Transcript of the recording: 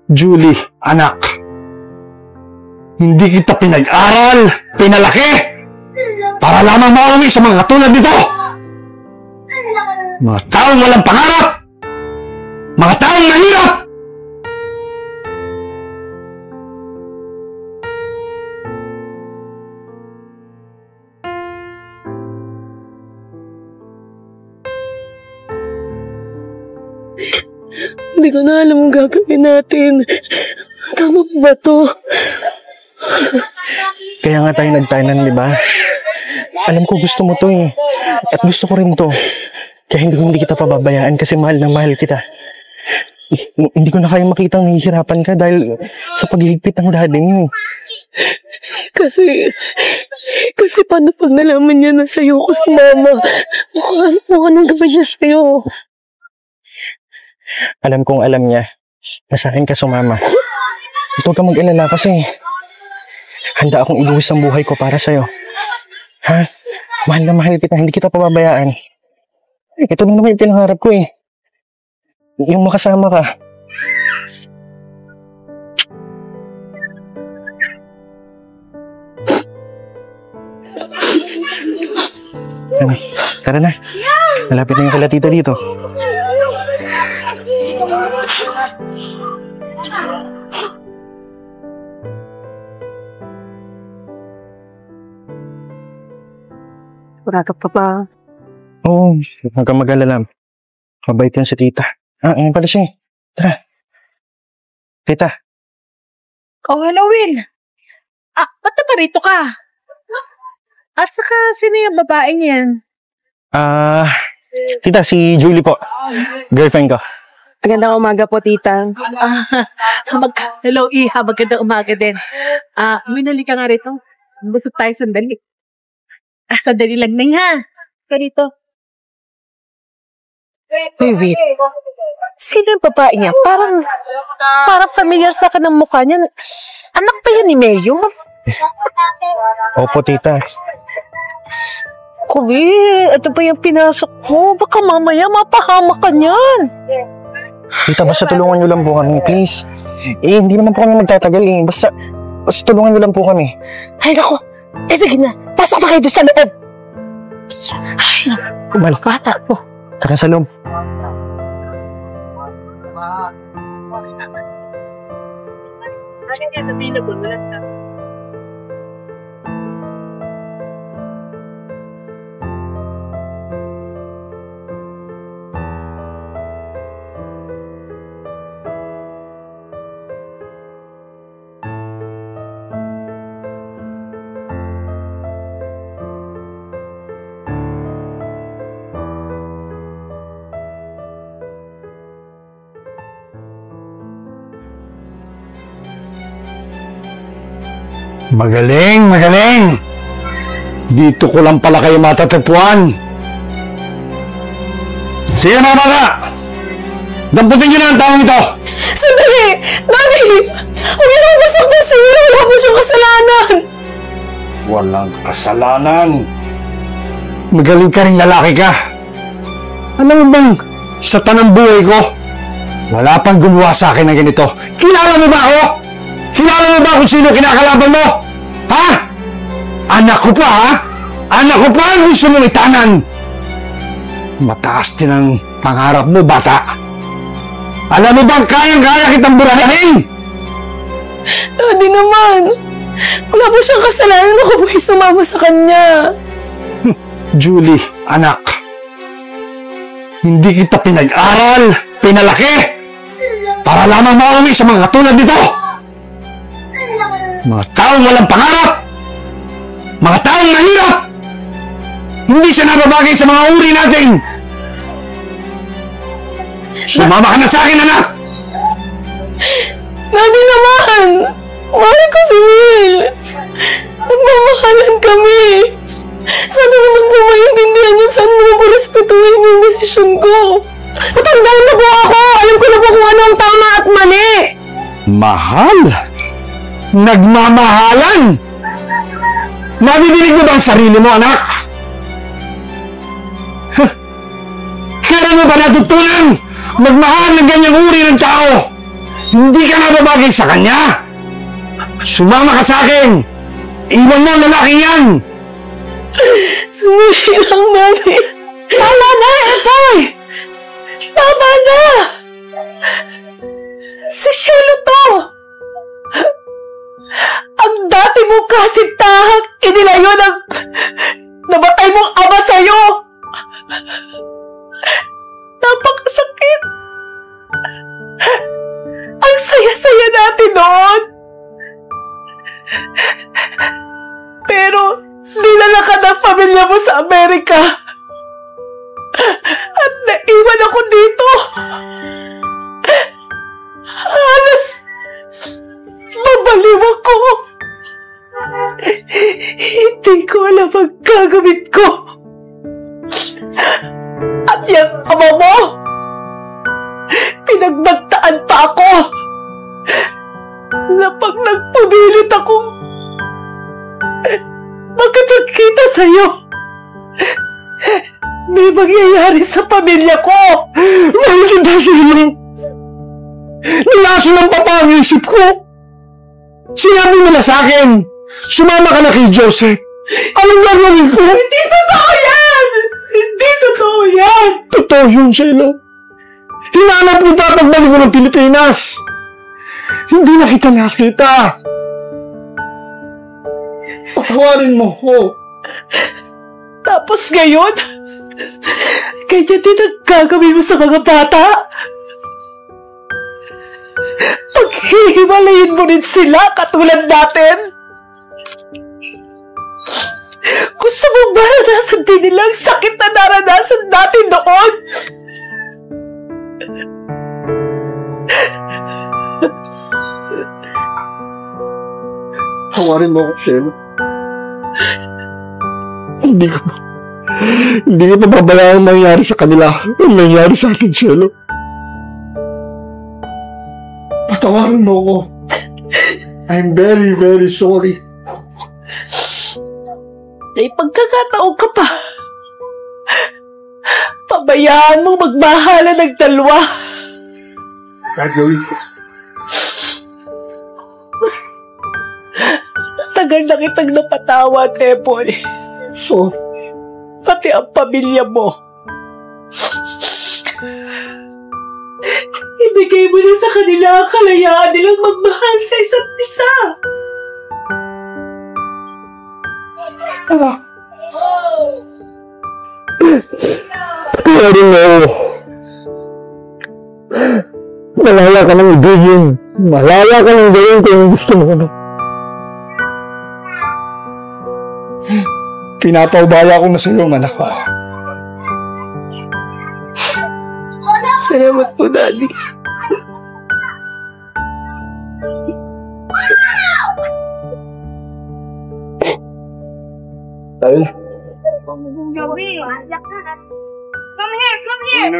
Julie, anak. Hindi kita pinag-aral, pinalaki, para lamang mauwi sa mga katulad nito. Mga taong walang pangarap, mga taong mahirap. Hindi ko na alam ang gagawin natin. Tama ba to? Kaya nga tayo nagtanan, di ba? Alam ko gusto mo to eh. At gusto ko rin to. Kaya hindi kita pababayaan kasi mahal na mahal kita. Hindi ko na kaya makitang nahihirapan ka dahil sa paghihigpit ng daddy mo. Kasi paano pag nalaman niya na sa'yo ko sa mama? Mukhang nang gawin niya sa'yo. Alam kong alam niya na sa akin ka sumama. Ito ka mag-alala kasi handa akong iluwis ang buhay ko para sa'yo. Ha? Mahal na mahal kita, hindi kita pababayaan. Ito lang naman yung pinangarap ko eh. Yung makasama ka. Tara na. Malapit na yung kalatita dito. Wala ka pa ba? Oo, huwag kang mag-alala. Mabait yan si tita. Ayan pala siya. Tara. Tita. Oh, hello, Will. Ba't na parito ka? At saka, sino yung babaeng yan? Tita, si Julie po. Girlfriend ko. Magandang umaga po, tita. Hello, Iha. Magandang umaga din. Minali ka nga rito. Busog tayo sandali. Sandali lang na ha. Ka rito. Wait. Sino yung babae niya? Parang familiar sa akin ng mukha niya. Anak pa yan ni Mayo? Opo, tita. Kubi, ito pa yung pinasok mo. Baka mamaya mapahamak ka niyan. Tita, basta tulungan niyo lang po kami, please. Hindi naman po kami magtatagal eh. Basta tulungan niyo lang po kami. Ay, naku. Sige na. Pasok na kayo doon sa loob. Ay, naku. Bata po. Tara sa loob. Bakit yan available? Wala na. Magaling! Dito ko lang pala kayo matatagpuan. Sige mga bata! Damputin niyo na ang taong ito! Sandali! Mami! Huwag niyo naman masaktan si Will! Wala po siyang kasalanan! Walang kasalanan! Magaling ka rin lalaki ka! Alam mo bang, sa tanang buhay ko, wala pang gumawa sa akin ng ganito. Kilala mo ba ako? Kilala mo ba kung sino kinakalaban mo? Ha? Anak ko pa, ha? Anak ko pa ang gusto mong itanan. Mataas din ang pangarap mo, bata. Alam mo bang kayang-kaya kitang burahin? Daddy naman! Wala po siyang kasalanan. Ako po yung sumama sa kanya. Julie, anak. Hindi kita pinag-aral, pinalaki, para lamang mauwi sa mga katulad nito. Mga taong walang pangarap, mga taong mahirap. Hindi siya nababagay sa mga uri natin. Sumama ka na sa akin, anak! Daddy naman! Mahal ko si Will! Nagmamahalan kami! Sana naman po maintindihan niyo saan mo po respetuhin yung desisyon ko. Matandaan na po ako! Alam ko na po kung ano ang tama at mali! Mahal? Nagmamahalan? Nadidinig mo ba ang sarili mo, anak? Kailan mo ba natutunan magmahal ng ganyang uri ng tao? Hindi ka na babagay sa kanya! Sumama ka sa akin! Iwan mo ang lalaking yan! Sumili lang, Mami. Tama na, Epoy! Tama na! Si Shelo to! Ang dati mong kasintahang inilayo ng namatay mong ama sa'yo! Napakasakit! Ang saya-saya natin noon! Pero, dinala ka ng pamilya mo sa Amerika! At naiwan ako dito! Halos, mabaliw ako! Hindi ko alam ang gagawin ko! At yung ama mo, pinagbagtaan pa ako na pag nagpumilit akong makipagkita sa'yo, may mangyayari sa pamilya ko. Mahal kita, Shelo. Nilaso ng papa ang isip ko. Sinabi mo na sa akin, sumama ka na kay Joseph. Anong gagawin ko? Hindi totoo yan! Hindi totoo yan! Totoo yun, Shelo. Hinanap kita pagbalik mo ng Pilipinas. Hindi na kita nakita. Patawarin mo ko. Tapos ngayon, ganyan din ang gagawin mo sa mga bata? Paghihiwalayin mo rin sila katulad natin? Gusto mo ba naranasan din nila ang sakit na naranasan natin noon? Tawarin mo ako, Shelo. Hindi ko pababayaan ang mangyari sa kanila. Ang nangyari sa atin, Shelo. Patawarin mo ako. I'm very, very sorry. May pagkakataon ka pa. Pabayaan mong magbahala ng dalawa. Gagawin ko. Tagal na kitang napatawad, Epoy. So, Pati ang pamilya mo. Ibigay mo na sa kanila ang kalayaan nilang magmahal sa isa't isa. Tawarin mo ako. Malala ka ng ibigin. Malala ka ng gawin kung gusto mo na. Pinapaubaya ko na sa iyo, anak ko. Salamat po, Daddy. Tayo na. Joey, come here, come here.